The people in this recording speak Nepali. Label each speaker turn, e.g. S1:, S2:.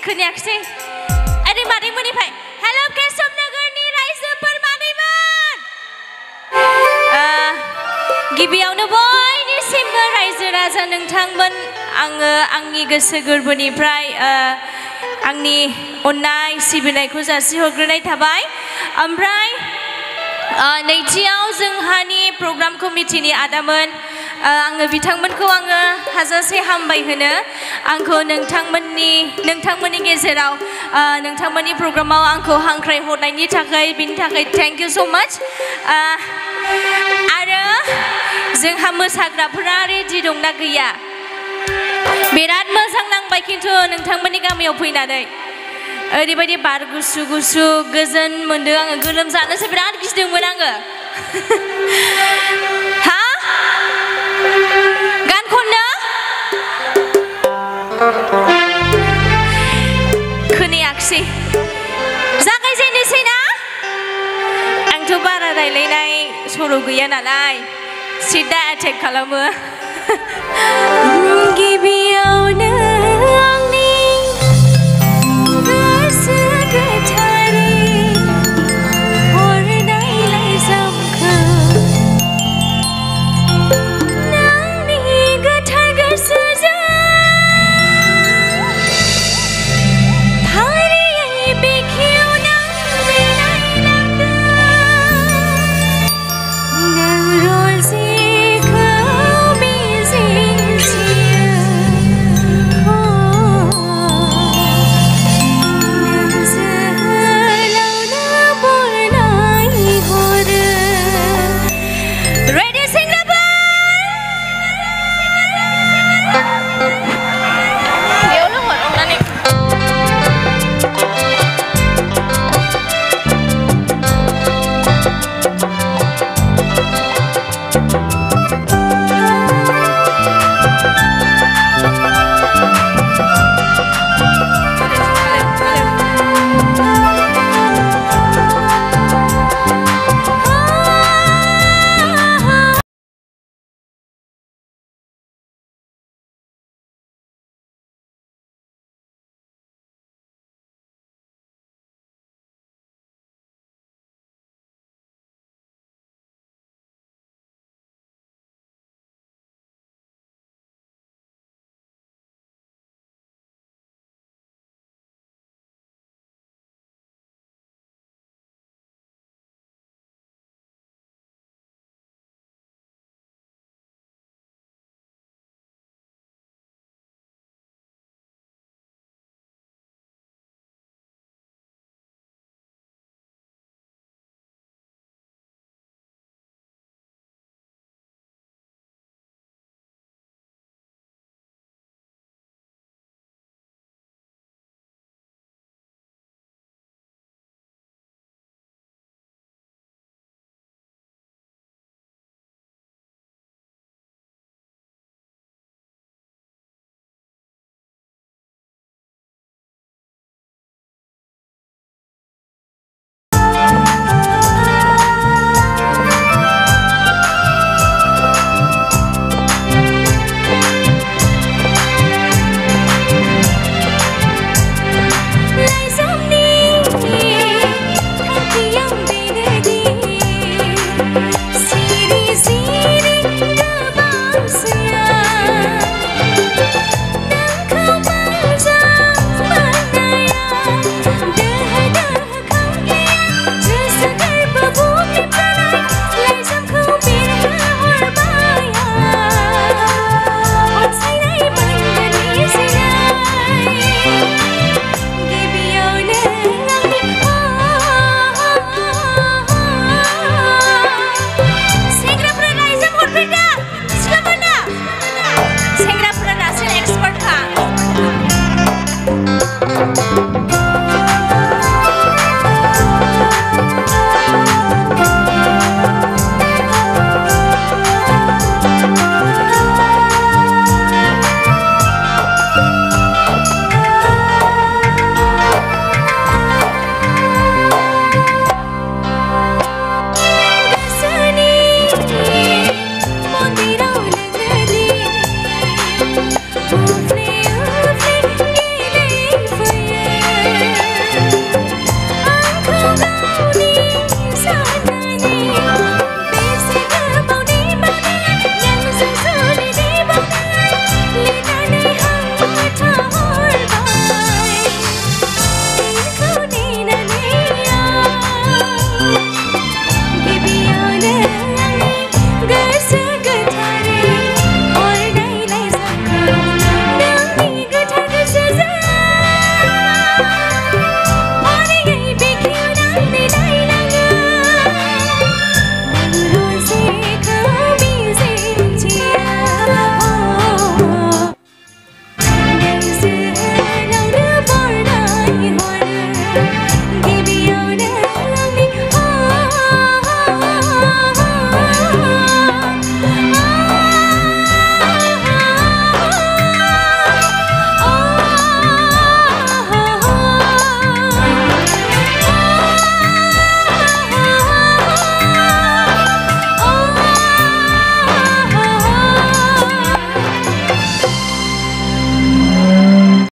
S1: खोनायाखिसै आरो मादैमोननिफ्राय हेल' केशब नगरनि रायजोफोर मादैमोन गिबियावनो बयनिसिमबो रायजो राजा नोंथांमोन आङो आंनि गोसो गोरबोनिफ्राय आंनि अननाय सिबिनायखौ जासिहरग्रोनाय थाबाय ओमफ्राय नैथियाव जोंहानि प्रग्राम कमिटिनि आदामोन आङो बिथांमोनखौ आङो हाजासे हामबाय होनो आंखौ नोंथांमोननि गेजेराव नोंथांमोननि प्रग्रामाव आंखौ हांख्राय हरनायनि थाखाय बिनि थाखाय थेंक इउ स' माच आरो जोंहा मोसाग्राफोरा रेडि दंना गैया बिराद मोजां नांबाय खिन्थु नोंथांमोननि गामियाव फैनानै ओरैबायदि बार गुसु गुसु गोजोन मोनदों आङो गोलोमजानोसो बिराद गिदोंमोन आङो हा गान खननो खोनायाखिसै जागायजेननोसै ना आंथ' बारा रायलायनाय सर' गैया नालाय सिदा एटेक खालामो गिबि